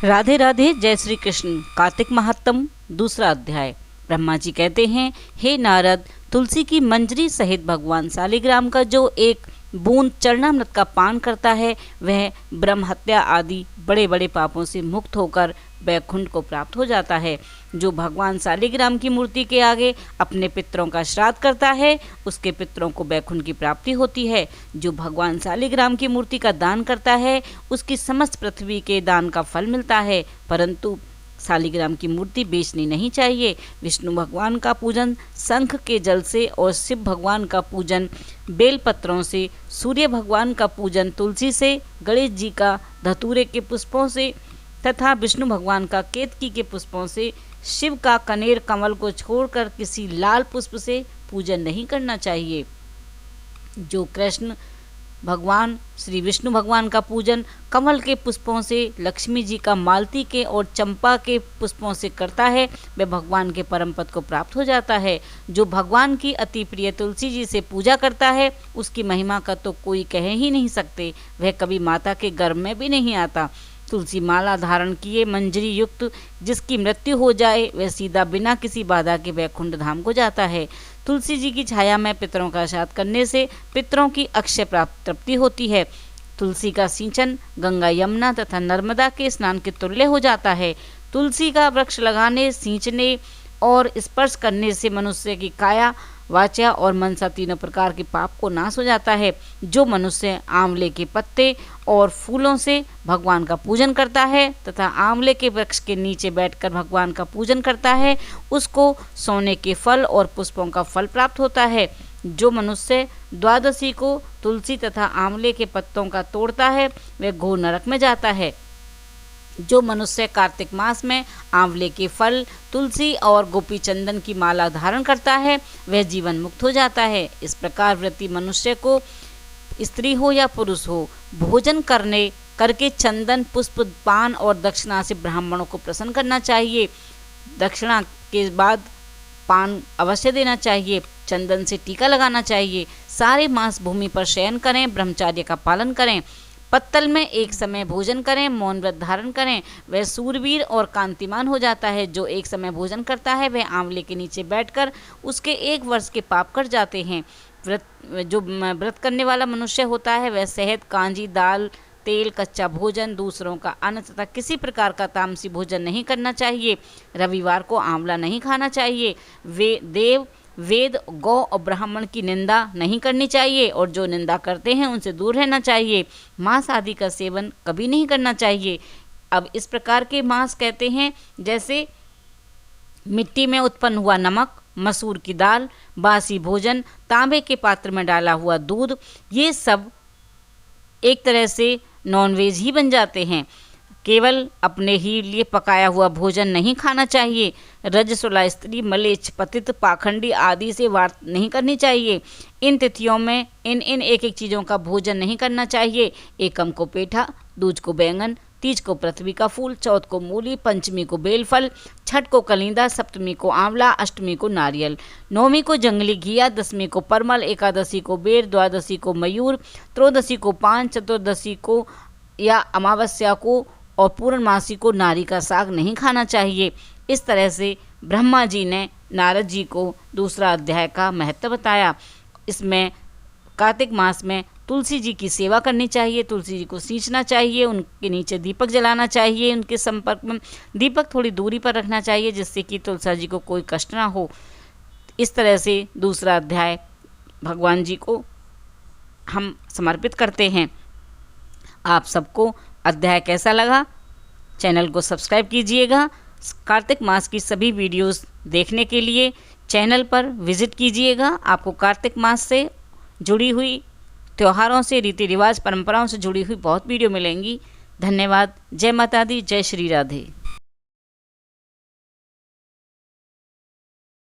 राधे राधे। जय श्री कृष्ण। कार्तिक महात्म दूसरा अध्याय। ब्रह्मा जी कहते हैं, हे नारद, तुलसी की मंजरी सहित भगवान शालिग्राम का जो एक बूंद चरणामृत का पान करता है वह ब्रह्म हत्या आदि बड़े बड़े पापों से मुक्त होकर वैकुंठ को प्राप्त हो जाता है। जो भगवान शालिग्राम की मूर्ति के आगे अपने पितरों का श्राद्ध करता है उसके पितरों को वैकुंठ की प्राप्ति होती है। जो भगवान शालिग्राम की मूर्ति का दान करता है उसकी समस्त पृथ्वी के दान का फल मिलता है, परंतु शालिग्राम की मूर्ति बेचनी नहीं चाहिए। विष्णु भगवान का पूजन शंख के जल से और शिव भगवान का पूजन बेलपत्रों से, सूर्य भगवान का पूजन तुलसी से, गणेश जी का धतूरे के पुष्पों से तथा विष्णु भगवान का केतकी के पुष्पों से, शिव का कनेर कमल को छोड़कर किसी लाल पुष्प से पूजन नहीं करना चाहिए। जो कृष्ण भगवान श्री विष्णु भगवान का पूजन कमल के पुष्पों से, लक्ष्मी जी का मालती के और चंपा के पुष्पों से करता है वह भगवान के परम पद को प्राप्त हो जाता है। जो भगवान की अति प्रिय तुलसी जी से पूजा करता है उसकी महिमा का तो कोई कह ही नहीं सकते। वह कभी माता के गर्भ में भी नहीं आता। तुलसी माला धारण किए मंजरी युक्त जिसकी मृत्यु हो जाए वह सीधा बिना किसी बाधा के वैकुंठ धाम को जाता है। तुलसी जी की छाया में पितरों का श्राद्ध करने से पितरों की अक्षय प्राप्ति होती है। तुलसी का सिंचन गंगा, यमुना तथा नर्मदा के स्नान के तुल्य हो जाता है। तुलसी का वृक्ष लगाने, सींचने और स्पर्श करने से मनुष्य की काया, वाचा और मनसा तीनों प्रकार के पाप को नाश हो जाता है। जो मनुष्य आंवले के पत्ते और फूलों से भगवान का पूजन करता है तथा आंवले के वृक्ष के नीचे बैठकर भगवान का पूजन करता है उसको सोने के फल और पुष्पों का फल प्राप्त होता है। जो मनुष्य द्वादशी को तुलसी तथा आंवले के पत्तों का तोड़ता है वह घोर नरक में जाता है। जो मनुष्य कार्तिक मास में आंवले के फल, तुलसी और गोपी चंदन की माला धारण करता है वह जीवन मुक्त हो जाता है। इस प्रकार व्रती मनुष्य को स्त्री हो या पुरुष हो भोजन करके चंदन, पुष्प, पान और दक्षिणा से ब्राह्मणों को प्रसन्न करना चाहिए। दक्षिणा के बाद पान अवश्य देना चाहिए। चंदन से टीका लगाना चाहिए। सारे मास भूमि पर शयन करें। ब्रह्मचर्य का पालन करें। पत्तल में एक समय भोजन करें। मौन व्रत धारण करें। वह सूरवीर और कांतिमान हो जाता है। जो एक समय भोजन करता है वह आंवले के नीचे बैठकर उसके 1 वर्ष के पाप कट जाते हैं। व्रत करने वाला मनुष्य होता है वह शहद, कांजी, दाल, तेल, कच्चा भोजन, दूसरों का अन्न तथा किसी प्रकार का तामसी भोजन नहीं करना चाहिए। रविवार को आंवला नहीं खाना चाहिए। वेद, गौ और ब्राह्मण की निंदा नहीं करनी चाहिए और जो निंदा करते हैं उनसे दूर रहना चाहिए। मांस आदि का सेवन कभी नहीं करना चाहिए। अब इस प्रकार के मांस कहते हैं जैसे मिट्टी में उत्पन्न हुआ नमक, मसूर की दाल, बासी भोजन, तांबे के पात्र में डाला हुआ दूध, ये सब एक तरह से नॉनवेज ही बन जाते हैं। केवल अपने ही लिए पकाया हुआ भोजन नहीं खाना चाहिए। रजस्वला स्त्री, मलेच्छ, पतित, पाखंडी आदि से वार्ता नहीं करनी चाहिए। इन तिथियों में इन एक एक चीज़ों का भोजन नहीं करना चाहिए। एकम को पेठा, दूज को बैंगन, तीज को पृथ्वी का फूल, चौथ को मूली, पंचमी को बेलफल, छठ को कलिंदा, सप्तमी को आंवला, अष्टमी को नारियल, नौमी को जंगली घिया, दसवीं को परमल, एकादशी को बेर, द्वादशी को मयूर, त्रयोदशी को पान, चतुर्दशी को या अमावस्या को और पूर्णमासी को नारी का साग नहीं खाना चाहिए। इस तरह से ब्रह्मा जी ने नारद जी को दूसरा अध्याय का महत्व बताया। इसमें कार्तिक मास में तुलसी जी की सेवा करनी चाहिए। तुलसी जी को सींचना चाहिए। उनके नीचे दीपक जलाना चाहिए। उनके संपर्क में दीपक थोड़ी दूरी पर रखना चाहिए जिससे कि तुलसी जी को कोई कष्ट ना हो। इस तरह से दूसरा अध्याय भगवान जी को हम समर्पित करते हैं। आप सबको अध्याय कैसा लगा? चैनल को सब्सक्राइब कीजिएगा। कार्तिक मास की सभी वीडियोस देखने के लिए चैनल पर विजिट कीजिएगा। आपको कार्तिक मास से जुड़ी हुई त्योहारों से, रीति रिवाज, परंपराओं से जुड़ी हुई बहुत वीडियो मिलेंगी। धन्यवाद। जय माता दी। जय श्री राधे।